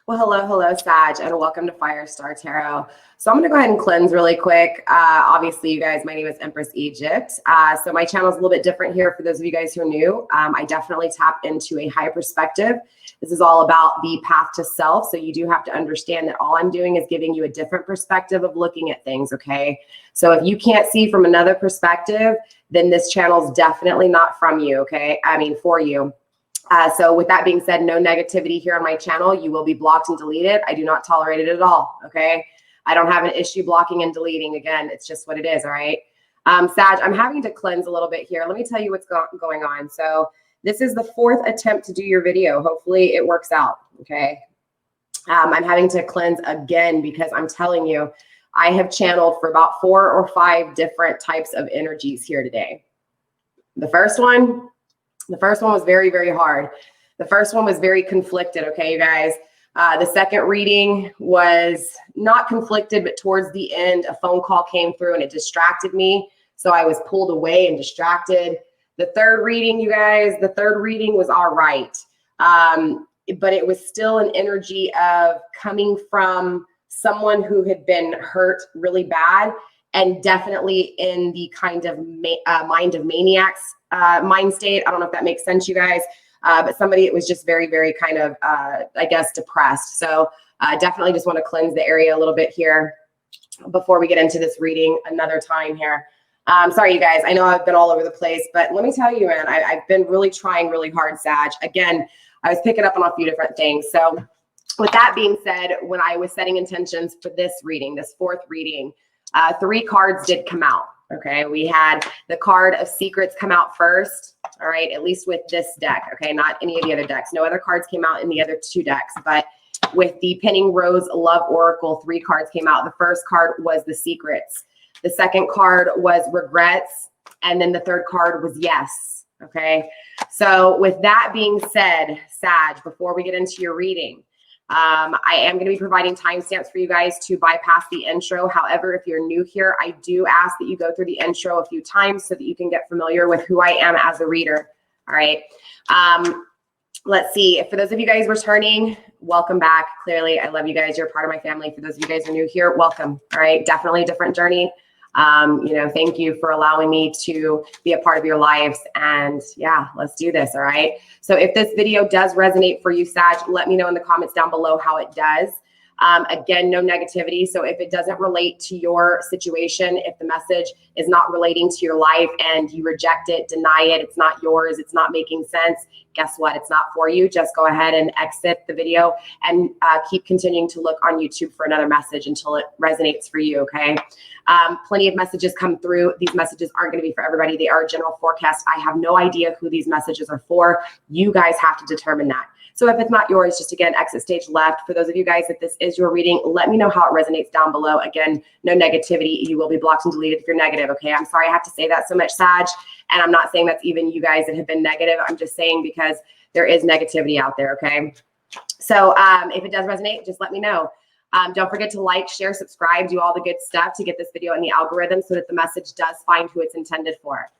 Well, hello, Sag, and welcome to FireStarTarot. So I'm going to go ahead and cleanse really quick. Obviously, you guys, my name is Empress Egypt. So my channel is a little bit different here for those of you guys who are new. I definitely tap into a high perspective. This is all about the path to self. So you do have to understand that all I'm doing is giving you a different perspective of looking at things, okay? So if you can't see from another perspective, then this channel is definitely not from you, okay? I mean, for you. So with that being said, no negativity here on my channel. You will be blocked and deleted. I do not tolerate it at all, okay? I don't have an issue blocking and deleting. Again, it's just what it is, all right? Sag, I'm having to cleanse a little bit here. Let me tell you what's going on. So this is the 4th attempt to do your video. Hopefully it works out, okay? I'm having to cleanse again because I'm telling you, I have channeled for about 4 or 5 different types of energies here today. The first one was very, very hard. The first one was very conflicted, okay, you guys? The second reading was not conflicted, but towards the end, a phone call came through and it distracted me. So I was pulled away and distracted. The third reading, you guys, the third reading was all right. But it was still an energy of coming from someone who had been hurt really bad and definitely in the kind of mind of maniacs mind state. I don't know if that makes sense, you guys, but somebody, it was just very, very kind of, I guess, depressed. So definitely just want to cleanse the area a little bit here before we get into this reading another time here. Sorry, you guys, I know I've been all over the place, but let me tell you, man, I've been really trying really hard, Sag. Again, I was picking up on a few different things. So with that being said, when I was setting intentions for this reading, this 4th reading, 3 cards did come out. Okay, we had the card of secrets come out first. All right, at least with this deck. Okay, not any of the other decks. No other cards came out in the other 2 decks, but with the Penning Rose Love Oracle, 3 cards came out. The first card was the secrets. The second card was regrets. And then the third card was yes. Okay, so with that being said, Sag, before we get into your reading, I am going to be providing timestamps for you guys to bypass the intro. However, if you're new here, I do ask that you go through the intro a few times so that you can get familiar with who I am as a reader. All right. Let's see. For those of you guys returning, welcome back. Clearly, I love you guys. You're part of my family. For those of you guys who are new here, welcome. All right. Definitely a different journey. You know, thank you for allowing me to be a part of your lives. And yeah, let's do this. All right. So if this video does resonate for you, Sag, let me know in the comments down below how it does. Again, no negativity. So if it doesn't relate to your situation, if the message is not relating to your life and you reject it, deny it, it's not yours, it's not making sense, guess what? It's not for you. Just go ahead and exit the video and keep continuing to look on YouTube for another message until it resonates for you, okay? Plenty of messages come through. These messages aren't going to be for everybody. They are a general forecast. I have no idea who these messages are for. You guys have to determine that. So if it's not yours, just again, exit stage left. For those of you guys that this is your reading, let me know how it resonates down below. Again, no negativity. You will be blocked and deleted if you're negative, okay? I'm sorry I have to say that so much, Sag. And I'm not saying that's even you guys that have been negative. I'm just saying because there is negativity out there, okay? So if it does resonate, just let me know. Don't forget to like, share, subscribe, do all the good stuff to get this video in the algorithm so that the message does find who it's intended for.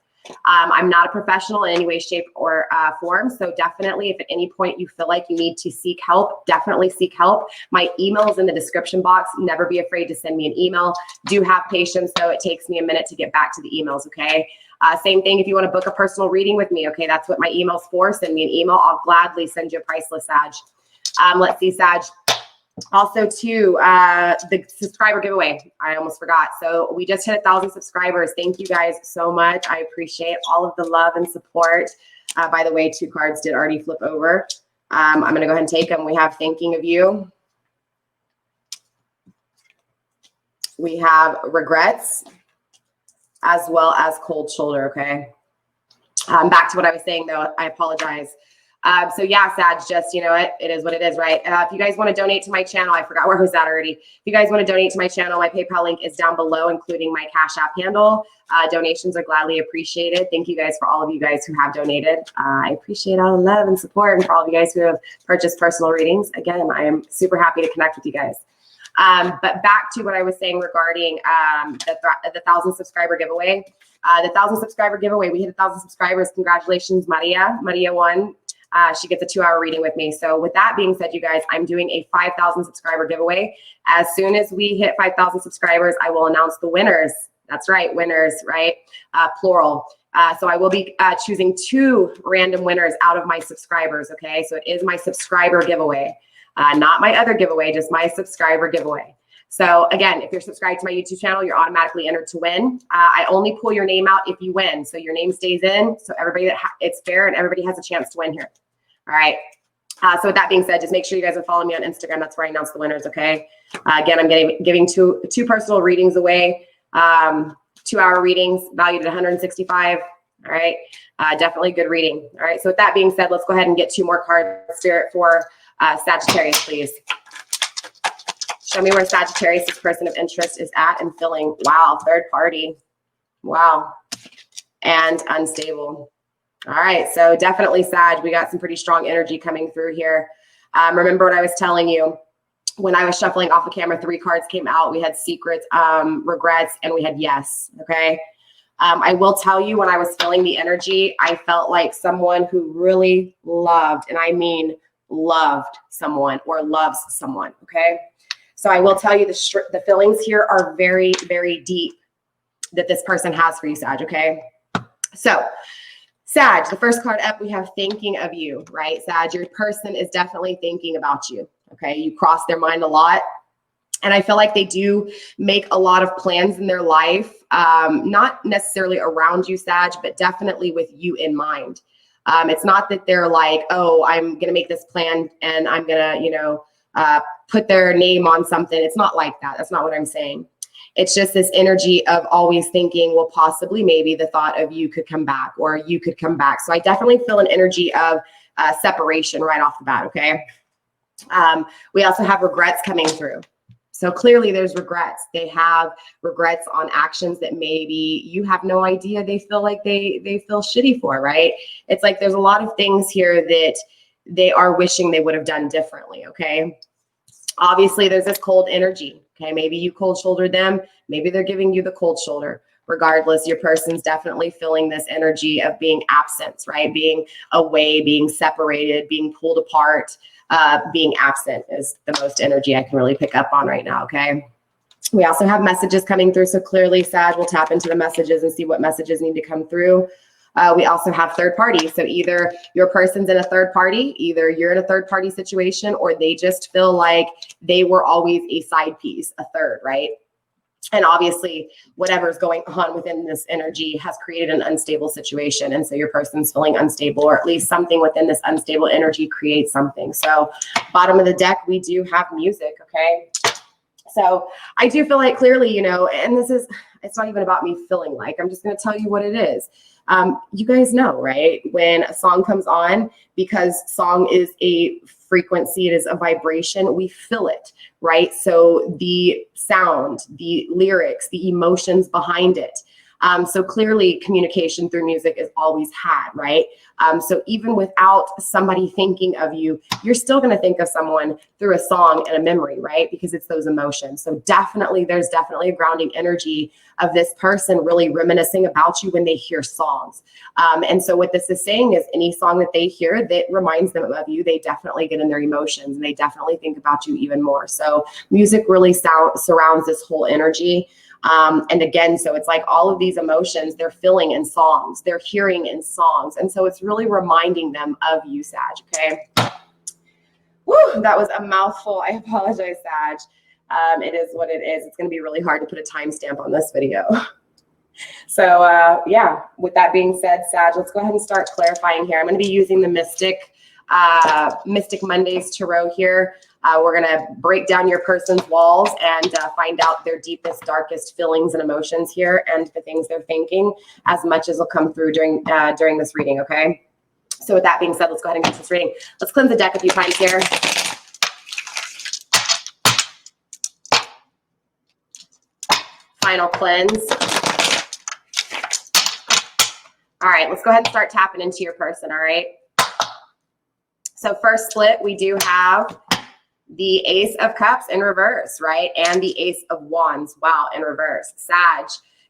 I'm not a professional in any way, shape, or form. So definitely, if at any point you feel like you need to seek help, definitely seek help. My email is in the description box. Never be afraid to send me an email. Do have patience, though. It takes me a minute to get back to the emails, okay? Same thing if you want to book a personal reading with me, okay? That's what my email's for. Send me an email. I'll gladly send you a priceless, Sag. Let's see, Sag. Also, too, the subscriber giveaway. I almost forgot. So we just hit 1,000 subscribers. Thank you guys so much. I appreciate all of the love and support. By the way, 2 cards did already flip over. I'm going to go ahead and take them. We have thanking of you. We have regrets as well as cold shoulder, okay? Back to what I was saying, though. I apologize. So yeah, Sag, just, you know, it is what it is, right? If you guys want to donate to my channel, I forgot where I was at already. If you guys want to donate to my channel, my PayPal link is down below, including my Cash App handle. Donations are gladly appreciated. Thank you guys for all of you guys who have donated. I appreciate all the love and support, and for all of you guys who have purchased personal readings. Again, I am super happy to connect with you guys. But back to what I was saying regarding the 1,000 subscriber giveaway. The 1,000 subscriber giveaway, we hit 1,000 subscribers. Congratulations, Maria. Maria won. she gets a 2-hour reading with me. So with that being said, you guys, I'm doing a 5,000 subscriber giveaway. As soon as we hit 5,000 subscribers, I will announce the winners. That's right, winners, right? Plural. So I will be choosing 2 random winners out of my subscribers, okay? So it is my subscriber giveaway, not my other giveaway, just my subscriber giveaway. So again, if you're subscribed to my YouTube channel, you're automatically entered to win. I only pull your name out if you win. So your name stays in. So everybody it's fair and everybody has a chance to win here. All right. So with that being said, just make sure you guys are following me on Instagram. That's where I announce the winners. Okay. Again, I'm giving two personal readings away. 2-hour readings valued at $165. All right. Definitely good reading. All right. So with that being said, let's go ahead and get 2 more cards for Sagittarius, please. Show me where Sagittarius, this person of interest, is at and feeling. Wow, third party. Wow. And unstable. All right, so definitely Sag. We got some pretty strong energy coming through here. Remember what I was telling you. When I was shuffling off the camera, 3 cards came out. We had secrets, regrets, and we had yes, okay? I will tell you, when I was feeling the energy, I felt like someone who really loved, and I mean loved someone or loves someone, okay? So I will tell you the feelings here are very, very deep that this person has for you, Sag, okay? So Sag, the first card up, we have thinking of you, right? Sag, your person is definitely thinking about you, okay? You cross their mind a lot. And I feel like they do make a lot of plans in their life, not necessarily around you, Sag, but definitely with you in mind. It's not that they're like, oh, I'm going to make this plan and I'm going to, put their name on something. It's not like that. That's not what I'm saying. It's just this energy of always thinking, well, possibly maybe the thought of you could come back or you could come back. So I definitely feel an energy of separation right off the bat, okay? We also have regrets coming through. So clearly there's regrets. They have regrets on actions that maybe you have no idea they feel like they feel shitty for, right? It's like there's a lot of things here that they are wishing they would have done differently, okay? Obviously, there's this cold energy, okay? Maybe you cold shouldered them. Maybe they're giving you the cold shoulder. Regardless, your person's definitely feeling this energy of being absent, right? Being away, being separated, being pulled apart, being absent is the most energy I can really pick up on right now, okay? We also have messages coming through. So clearly, Sag, will tap into the messages and see what messages need to come through. We also have third party. So either your person's in a third party, either you're in a third party situation, or they just feel like they were always a side piece, a third, right? And obviously, whatever's going on within this energy has created an unstable situation. And so your person's feeling unstable, or at least something within this unstable energy creates something. So bottom of the deck, we do have music, okay? So I do feel like clearly, and it's not even about me feeling like, I'm just going to tell you what it is. You guys know, right? When a song comes on, because song is a frequency, it is a vibration, we feel it, right? So the sound, the lyrics, the emotions behind it. So clearly communication through music is always had, right? So even without somebody thinking of you, you're still going to think of someone through a song and a memory, right? Because it's those emotions. So there's definitely a grounding energy of this person really reminiscing about you when they hear songs. And so what this is saying is any song that they hear that reminds them of you, they definitely get in their emotions and they definitely think about you even more. So music really surrounds this whole energy. And again, so it's like all of these emotions they're feeling in songs, they're hearing in songs. And so it's really reminding them of you, Sag, okay? Woo, that was a mouthful. I apologize, Sag. It is what it is. It's going to be really hard to put a timestamp on this video. So yeah, with that being said, Sag, let's go ahead and start clarifying here. I'm going to be using the Mystic Mondays Tarot here. We're going to break down your person's walls and find out their deepest, darkest feelings and emotions here and the things they're thinking, as much as will come through during this reading, okay? So with that being said, let's go ahead and get this reading. Let's cleanse the deck a few times here. Final cleanse. All right, let's go ahead and start tapping into your person, all right? So first split, we do have the Ace of Cups in reverse, right? And the Ace of Wands, wow, in reverse. Sag,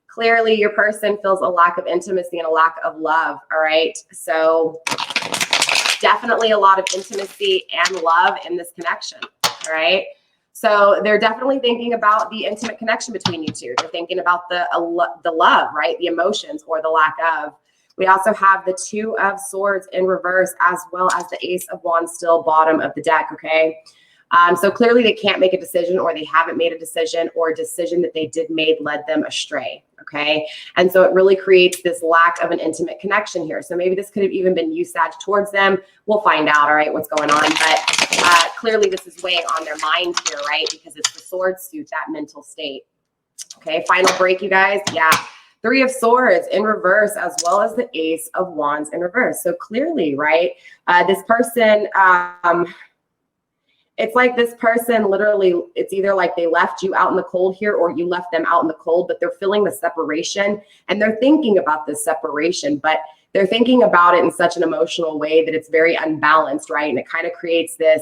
clearly your person feels a lack of intimacy and a lack of love, all right? So definitely a lot of intimacy and love in this connection, all right? So they're definitely thinking about the intimate connection between you two. They're thinking about the love, right? The emotions or the lack of. We also have the Two of Swords in reverse, as well as the Ace of Wands still bottom of the deck, okay? So clearly they can't make a decision, or they haven't made a decision, or a decision that they did made led them astray, okay? And so it really creates this lack of an intimate connection here. So maybe this could have even been you, Sag, towards them. We'll find out, all right, what's going on. But clearly this is weighing on their mind here, right? Because it's the sword suit, that mental state. Okay, final break, you guys. Yeah. Three of Swords in reverse, as well as the Ace of Wands in reverse. So clearly, right, this person, it's like this person literally, it's either like they left you out in the cold here, or you left them out in the cold, but they're feeling the separation and they're thinking about this separation, but they're thinking about it in such an emotional way that it's very unbalanced, right? And it kind of creates this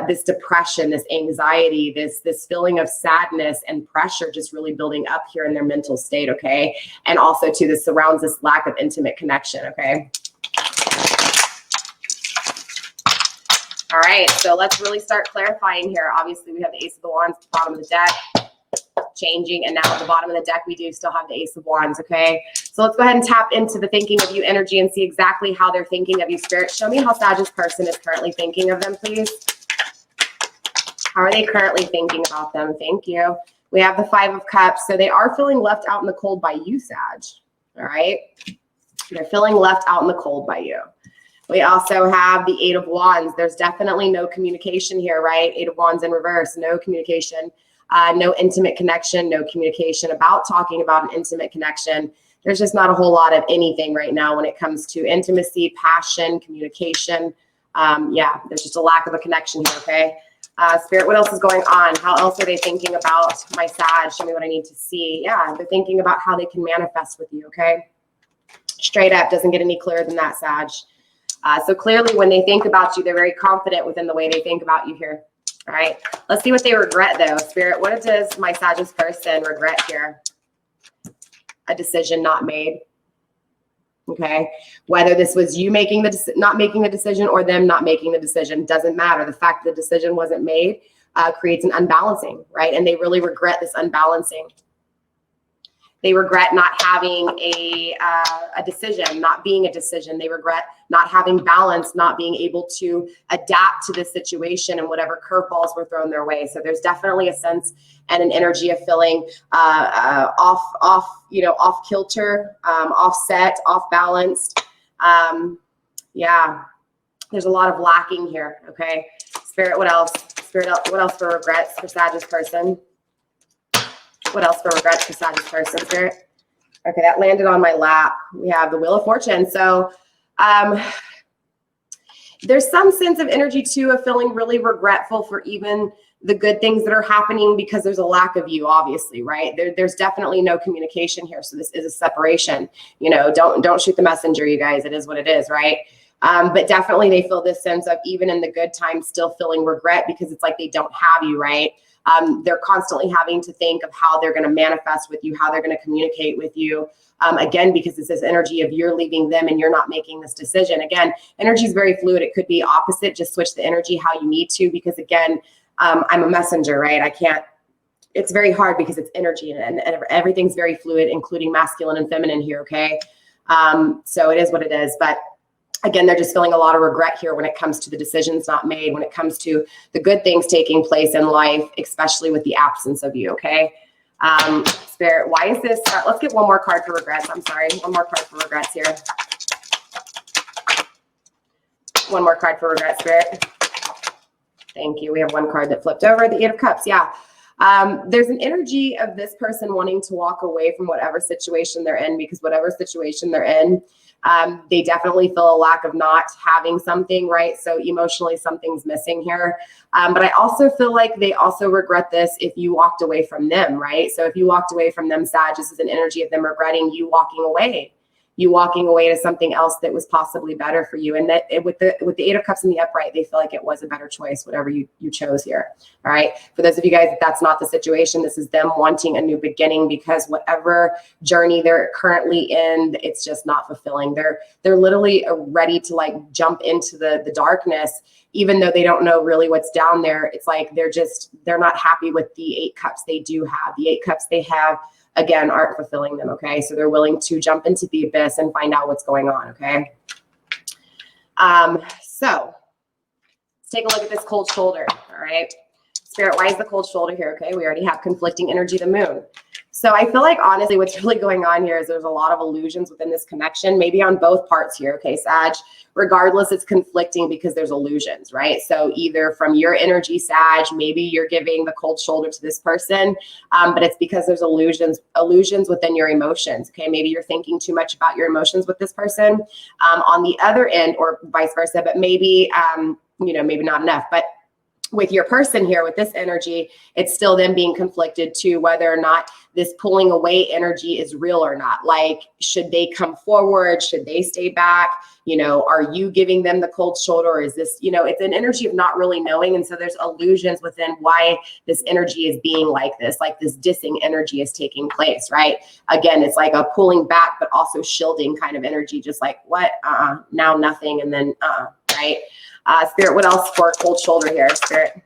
this depression, this anxiety, this feeling of sadness and pressure just really building up here in their mental state, okay? And also too, this surrounds this lack of intimate connection, okay? All right, so let's really start clarifying here. Obviously, we have the Ace of the Wands at the bottom of the deck, changing, and now at the bottom of the deck, we do still have the Ace of Wands, okay? So let's go ahead and tap into the thinking of you energy and see exactly how they're thinking of you, Spirit. Show me how Sag's person is currently thinking of them, please. How are they currently thinking about them? Thank you. We have the Five of Cups. So they are feeling left out in the cold by you, Sag, all right? They're feeling left out in the cold by you. We also have the Eight of Wands. There's definitely no communication here, right? Eight of Wands in reverse, no communication, no intimate connection, no communication about talking about an intimate connection. There's just not a whole lot of anything right now when it comes to intimacy, passion, communication. Yeah, there's just a lack of a connection here, okay? Spirit, what else is going on? How else are they thinking about my Sag? Show me what I need to see. Yeah, they're thinking about how they can manifest with you, okay? Straight up, doesn't get any clearer than that, Sag. So clearly when they think about you, they're very confident within the way they think about you here. All right. Let's see what they regret though. Spirit, what does my Sag's person regret here? A decision not made. Okay. Whether this was you making not making the decision or them not making the decision, doesn't matter. The fact that the decision wasn't made creates an unbalancing, right? And they really regret this unbalancing. They regret not having a decision, not being a decision. They regret not having balance, not being able to adapt to this situation and whatever curveballs were thrown their way. So there's definitely a sense and an energy of feeling off kilter, offset, off balanced. Yeah, there's a lot of lacking here. Okay, Spirit, what else? Spirit, what else for regrets for Sag's person? What else for regrets for Sag's person, Spirit? Okay, that landed on my lap. We have the Wheel of Fortune. So there's some sense of energy too of feeling really regretful for even the good things that are happening because there's a lack of you, obviously, right? There's definitely no communication here. So this is a separation. You know, don't shoot the messenger, you guys. It is what it is, right? But definitely they feel this sense of even in the good times still feeling regret because it's like they don't have you, right? They're constantly having to think of how they're going to manifest with you, how they're going to communicate with you. Again, because it's this energy of you're leaving them and you're not making this decision. Again, energy is very fluid. It could be opposite. Just switch the energy how you need to, because again, I'm a messenger, right? I can't, it's very hard because it's energy and everything's very fluid, including masculine and feminine here. Okay. So it is what it is. But again, they're just feeling a lot of regret here when it comes to the decisions not made, when it comes to the good things taking place in life, especially with the absence of you, okay? Spirit, why is this? Let's get one more card for regrets. I'm sorry. One more card for regrets here. One more card for regrets, Spirit. Thank you. We have one card that flipped over, the Eight of Cups. Yeah. There's an energy of this person wanting to walk away from whatever situation they're in, because whatever situation they're in, they definitely feel a lack of not having something, right? So emotionally, something's missing here. But I also feel like they also regret this if you walked away from them, right? So if you walked away from them, Sag, this is an energy of them regretting you walking away. you walking away to something else that was possibly better for you. And that with the Eight of Cups in the upright, they feel like it was a better choice, whatever you chose here. All right. For those of you guys, that's not the situation. This is them wanting a new beginning, because whatever journey they're currently in, it's just not fulfilling. They're literally ready to like jump into the darkness, even though they don't know really what's down there. It's like they're not happy with the 8 cups they do have. The 8 cups they have, again, aren't fulfilling them. Okay. So they're willing to jump into the abyss and find out what's going on. Okay. So let's take a look at this cold shoulder. All right. Spirit, why is the cold shoulder here? Okay. We already have conflicting energy, the moon. So I feel like honestly what's really going on here is there's a lot of illusions within this connection, maybe on both parts here. Okay, Sag, regardless, it's conflicting because there's illusions, right? So either from your energy, Sag, maybe you're giving the cold shoulder to this person, but it's because there's illusions within your emotions. Okay, maybe you're thinking too much about your emotions with this person on the other end, or vice versa, but maybe, maybe not enough. But with your person here, with this energy, it's still them being conflicted to whether or not this pulling away energy is real or not. Like, should they come forward? Should they stay back? Are you giving them the cold shoulder? Or is this, it's an energy of not really knowing. And so there's illusions within why this energy is being like this dissing energy is taking place, right? Again, it's like a pulling back, but also shielding kind of energy, just like what? Now nothing. And then, right? Spirit, what else for cold shoulder here, Spirit?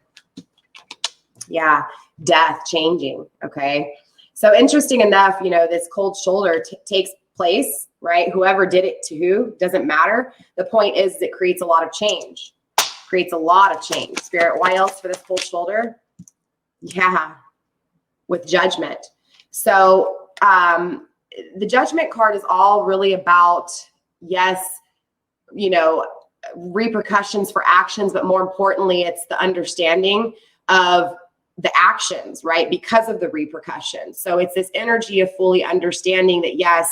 Yeah, death, changing, okay? So interesting enough, this cold shoulder takes place, right? Whoever did it to who, doesn't matter. The point is it creates a lot of change. Spirit, why else for this cold shoulder? Yeah, with judgment. So the judgment card is all really about, yes, repercussions for actions, but more importantly, it's the understanding of the actions, right? Because of the repercussions. So it's this energy of fully understanding that, yes,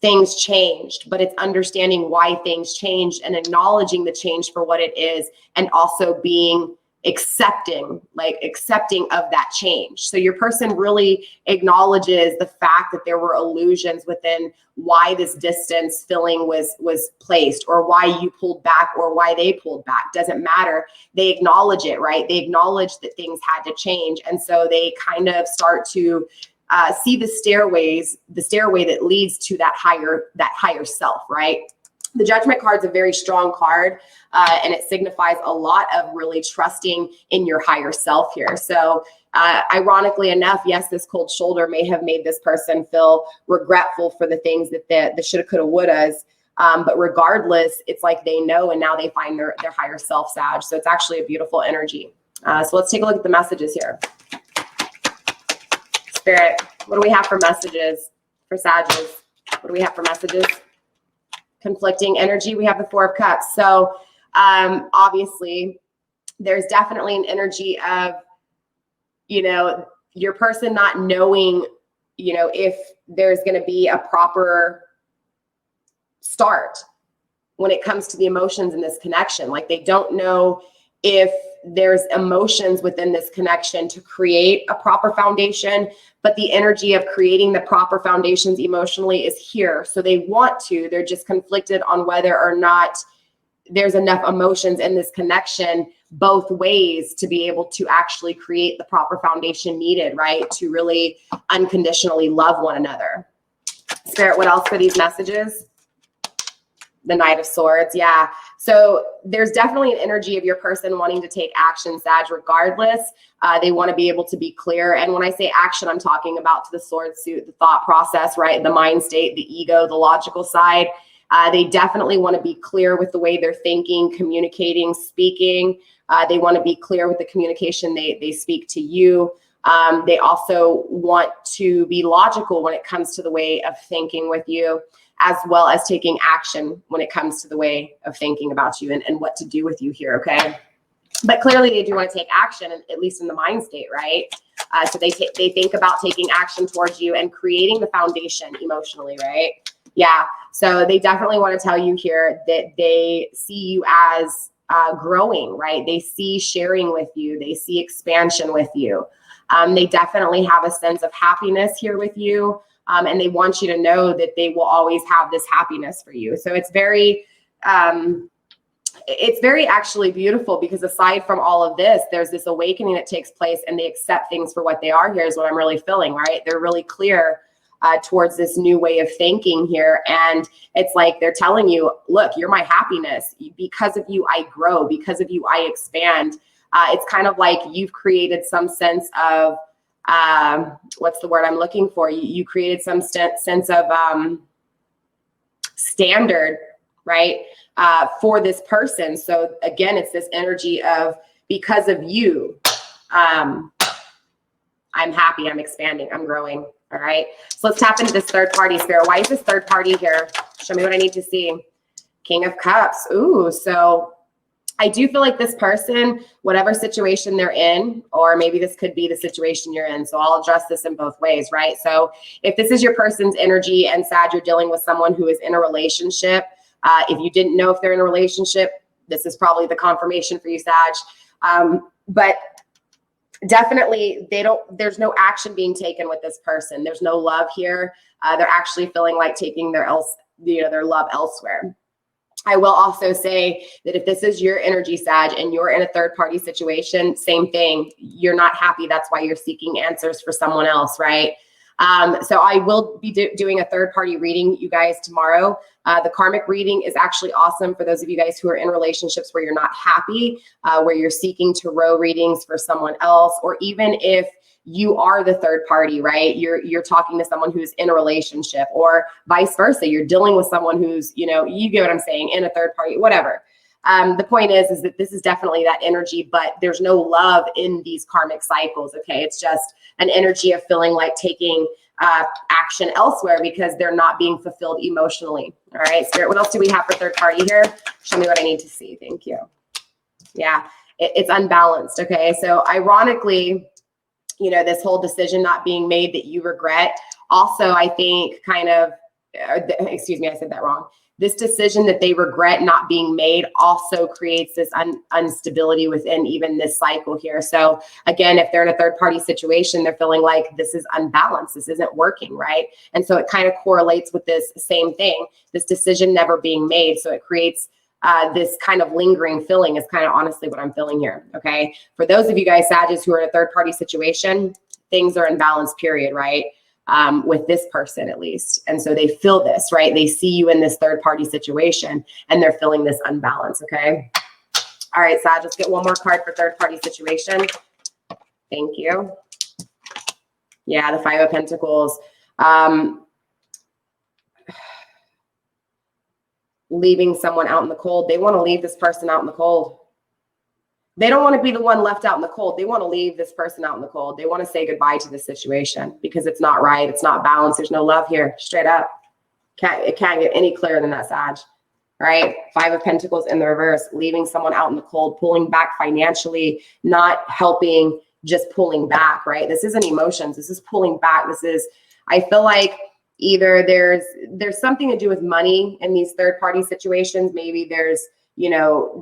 things changed, but it's understanding why things changed and acknowledging the change for what it is, and also being accepting of that change. So your person really acknowledges the fact that there were illusions within why this distance filling was placed, or why you pulled back, or why they pulled back. Doesn't matter. They acknowledge it, right? They acknowledge that things had to change. And so they kind of start to see the stairway that leads to that higher self, right? The judgment card is a very strong card, and it signifies a lot of really trusting in your higher self here. So ironically enough, yes, this cold shoulder may have made this person feel regretful for the things that the shoulda, coulda, wouldas. But regardless, it's like they know, and now they find their higher self, Sag. So it's actually a beautiful energy. So let's take a look at the messages here. Spirit, what do we have for messages for Sages? What do we have for messages? Conflicting energy. We have the 4 of Cups. So obviously there's definitely an energy of, your person not knowing, if there's going to be a proper start when it comes to the emotions in this connection. Like, they don't know if there's emotions within this connection to create a proper foundation, but the energy of creating the proper foundations emotionally is here. So they want to, they're just conflicted on whether or not there's enough emotions in this connection both ways to be able to actually create the proper foundation needed, right? To really unconditionally love one another. Spirit, what else for these messages? The Knight of Swords. Yeah. So there's definitely an energy of your person wanting to take action, Sag, regardless. They want to be able to be clear. And when I say action, I'm talking about to the sword suit, the thought process, right? The mind state, the ego, the logical side. They definitely want to be clear with the way they're thinking, communicating, speaking. They want to be clear with the communication they speak to you. They also want to be logical when it comes to the way of thinking with you, as well as taking action when it comes to the way of thinking about you and what to do with you here, okay? But clearly they do want to take action, at least in the mind state, right? So they think about taking action towards you and creating the foundation emotionally, right? Yeah, so they definitely want to tell you here that they see you as growing, right? They see sharing with you. They see expansion with you. They definitely have a sense of happiness here with you. And they want you to know that they will always have this happiness for you. So it's very actually beautiful, because aside from all of this, there's this awakening that takes place, and they accept things for what they are. Here's what I'm really feeling, right? They're really clear towards this new way of thinking here. And it's like they're telling you, look, you're my happiness. Because of you, I grow. Because of you, I expand. It's kind of like you've created some sense of, what's the word I'm looking for? You created some sense of standard, right? For this person. So again, it's this energy of, because of you, I'm happy, I'm expanding, I'm growing. All right. So let's tap into this third party spirit. Why is this third party here? Show me what I need to see. King of Cups. Ooh, so I do feel like this person, whatever situation they're in, or maybe this could be the situation you're in. So I'll address this in both ways, right? So if this is your person's energy, and Sag, you're dealing with someone who is in a relationship. If you didn't know if they're in a relationship, this is probably the confirmation for you, Sag. But definitely there's no action being taken with this person. There's no love here. They're actually feeling like taking their love elsewhere. I will also say that if this is your energy, Sag, and you're in a third party situation, same thing. You're not happy. That's why you're seeking answers for someone else, right? So I will be doing a third party reading, you guys, tomorrow. The karmic reading is actually awesome for those of you guys who are in relationships where you're not happy, where you're seeking tarot readings for someone else, or even if you are the third party, right? You're talking to someone who's in a relationship, or vice versa. You're dealing with someone who's, you get what I'm saying, in a third party, whatever. The point is that this is definitely that energy, but there's no love in these karmic cycles. Okay. It's just an energy of feeling like taking action elsewhere because they're not being fulfilled emotionally. All right, Spirit, what else do we have for third party here? Show me what I need to see. Thank you. Yeah, it's unbalanced. Okay. So ironically, this whole decision not being made that you regret also, I think excuse me, I said that wrong. This decision that they regret not being made also creates this instability within even this cycle here. So again, if they're in a third party situation, they're feeling like this is unbalanced. This isn't working, right? And so it kind of correlates with this same thing, this decision never being made. So it creates this kind of lingering feeling is kind of honestly what I'm feeling here. Okay. For those of you guys, Sagittarius, who are in a third party situation, things are in balance, period, right? With this person at least. And so they feel this, right? They see you in this third party situation and they're feeling this unbalance. Okay. All right, Sag, let's get one more card for third party situation. Thank you. Yeah, the Five of Pentacles. Leaving someone out in the cold. They want to leave this person out in the cold. They don't want to be the one left out in the cold. They want to leave this person out in the cold. They want to say goodbye to this situation because it's not right. It's not balanced. There's no love here. Straight up. It can't get any clearer than that, Sag. All right. Five of Pentacles in the reverse, leaving someone out in the cold, pulling back financially, not helping, just pulling back, right? This isn't emotions. This is pulling back. I feel like either there's something to do with money in these third party situations. Maybe there's,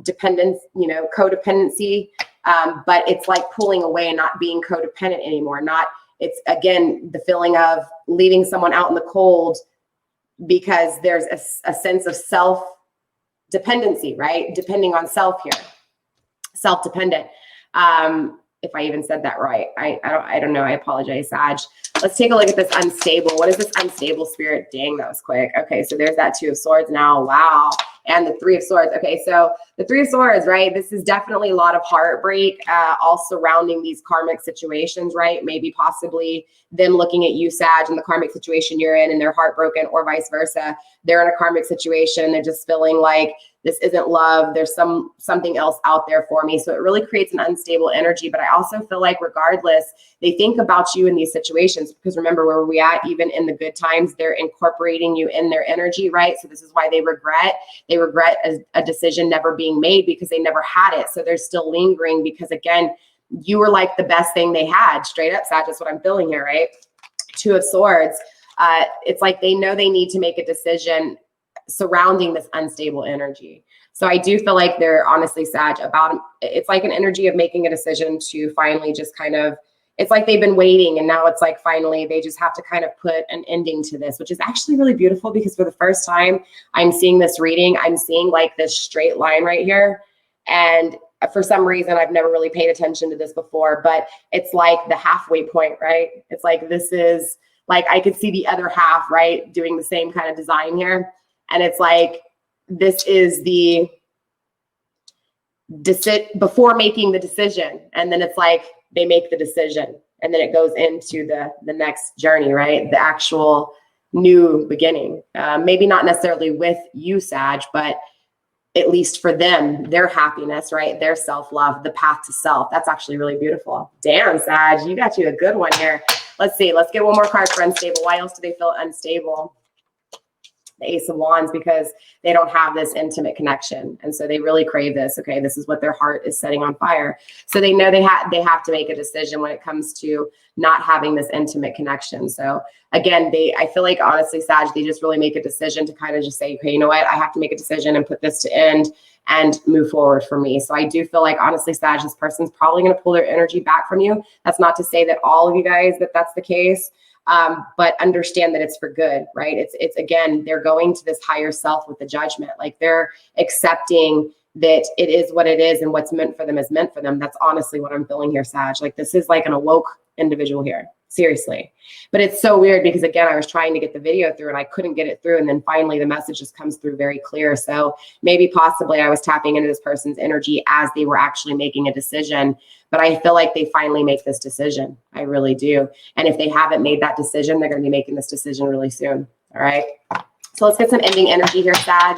dependence, codependency. But it's like pulling away and not being codependent anymore. It's again, the feeling of leaving someone out in the cold because there's a sense of self-dependency, right? Depending on self here, self-dependent. If I even said that right, I don't know. I apologize, Sag. Let's take a look at this unstable. What is this unstable, Spirit? Dang, that was quick. Okay, so there's that Two of Swords now. Wow. And the Three of Swords. Okay, so the Three of Swords, right? This is definitely a lot of heartbreak, all surrounding these karmic situations, right? Maybe possibly them looking at you, Sag, in the karmic situation you're in, and they're heartbroken, or vice versa. They're in a karmic situation. They're just feeling like this isn't love. There's something else out there for me. So it really creates an unstable energy. But I also feel like regardless, they think about you in these situations, because remember where we at, even in the good times, they're incorporating you in their energy, right? So this is why they regret a decision never being made, because they never had it. So they're still lingering because, again, you were like the best thing they had. Straight up, Sag, that's what I'm feeling here, right? Two of Swords. It's like they know they need to make a decision surrounding this unstable energy. So I do feel like they're honestly, Sag, it's like an energy of making a decision to finally just kind of it's like they've been waiting, and now it's like finally they just have to kind of put an ending to this, which is actually really beautiful, because for the first time I'm seeing this reading, I'm seeing like this straight line right here. And for some reason, I've never really paid attention to this before, but it's like the halfway point, right? It's like, this is like, I could see the other half, right, doing the same kind of design here. And it's like, this is the before making the decision. And then it's like, they make the decision, and then it goes into the next journey, right? The actual new beginning. Maybe not necessarily with you, Sag, but at least for them, their happiness, right? Their self-love, the path to self. That's actually really beautiful. Damn, Sag, you got you a good one here. Let's see. Let's get one more card for unstable. Why else do they feel unstable? The Ace of Wands, because they don't have this intimate connection. And so they really crave this. Okay, this is what their heart is setting on fire. So they know they have to make a decision when it comes to not having this intimate connection. So again, I feel like, honestly, Sag, they just really make a decision to kind of just say, okay, you know what? I have to make a decision and put this to end and move forward for me. So I do feel like, honestly, Sag, this person's probably going to pull their energy back from you. That's not to say that all of you guys, that's the case. But understand that it's for good, right? It's again, they're going to this higher self with the judgment. Like, they're accepting that it is what it is, and what's meant for them is meant for them. That's honestly what I'm feeling here, Sag. Like, this is like an awoke individual here, seriously. But it's so weird, because again, I was trying to get the video through and I couldn't get it through. And then finally the message just comes through very clear. So maybe possibly I was tapping into this person's energy as they were actually making a decision. But I feel like they finally make this decision. I really do. And if they haven't made that decision, they're going to be making this decision really soon. All right. So let's get some ending energy here, Sag.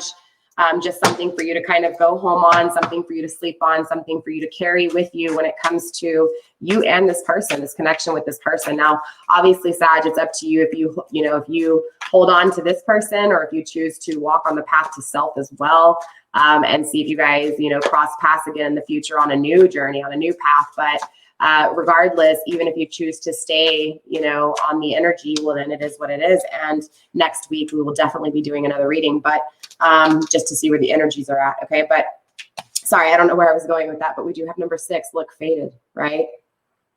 Just something for you to kind of go home on, something for you to sleep on, something for you to carry with you when it comes to you and this person, this connection with this person. Now, obviously, Sag, it's up to you if you hold on to this person, or if you choose to walk on the path to self as well, and see if you guys, cross paths again in the future on a new journey, on a new path. But regardless, even if you choose to stay, on the energy, well, then it is what it is. And next week, we will definitely be doing another reading, but just to see where the energies are at. Okay. But sorry, I don't know where I was going with that, but we do have number 6, look, faded, right?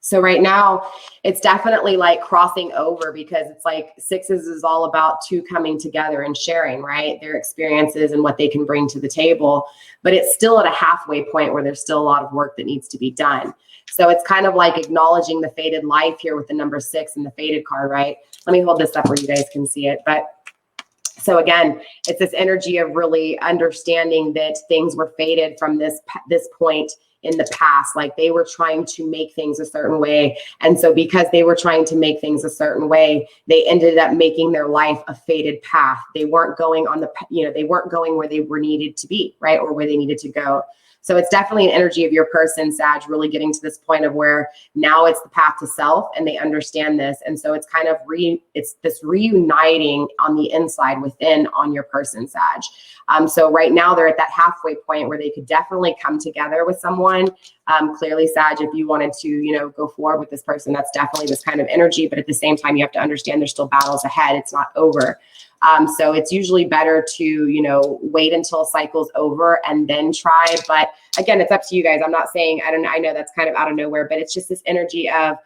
So right now it's definitely like crossing over, because it's like 6s is all about two coming together and sharing, right? Their experiences and what they can bring to the table, but it's still at a halfway point where there's still a lot of work that needs to be done. So it's kind of like acknowledging the faded life here with the number 6 and the faded card, right? Let me hold this up where you guys can see it. But so again, it's this energy of really understanding that things were faded from this point in the past. Like, they were trying to make things a certain way. And so because they were trying to make things a certain way, they ended up making their life a faded path. They weren't going on they weren't going where they were needed to be, right? Or where they needed to go. So it's definitely an energy of your person, Sag, really getting to this point of where now it's the path to self, and they understand this. And so it's kind of it's this reuniting on the inside within on your person, Sag. So right now they're at that halfway point where they could definitely come together with someone. Clearly, Sag, if you wanted to, go forward with this person, that's definitely this kind of energy. But at the same time, you have to understand there's still battles ahead. It's not over. So it's usually better to, wait until a cycle's over and then try. But again, it's up to you guys. I'm not saying, I know that's kind of out of nowhere, but it's just this energy of,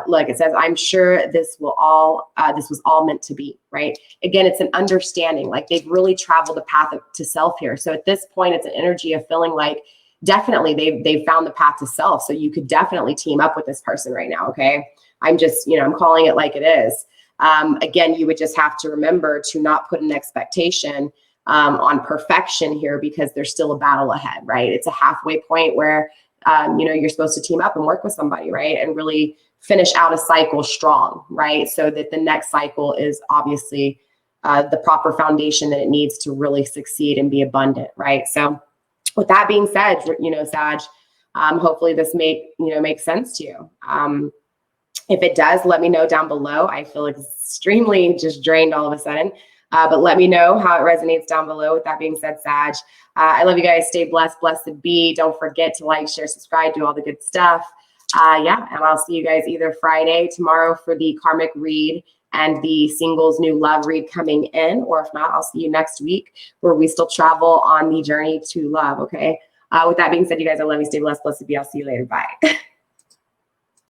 look, it says, I'm sure this was all meant to be, right? Again, it's an understanding, like they've really traveled the path to self here. So at this point, it's an energy of feeling like definitely they've found the path to self. So you could definitely team up with this person right now. Okay. I'm just, I'm calling it like it is. Again, you would just have to remember to not put an expectation on perfection here, because there's still a battle ahead, right? It's a halfway point where, you're supposed to team up and work with somebody, right? And really finish out a cycle strong, right? So that the next cycle is obviously the proper foundation that it needs to really succeed and be abundant, right? So with that being said, Sag, hopefully this makes sense to you. If it does, let me know down below. I feel extremely just drained all of a sudden, but let me know how it resonates down below. With that being said, Sag, I love you guys. Stay blessed, blessed be. Don't forget to like, share, subscribe, do all the good stuff. And I'll see you guys either Friday, tomorrow for the karmic read and the singles new love read coming in, or if not, I'll see you next week where we still travel on the journey to love. Okay. With that being said, you guys, I love you. Stay blessed, blessed be. I'll see you later. Bye.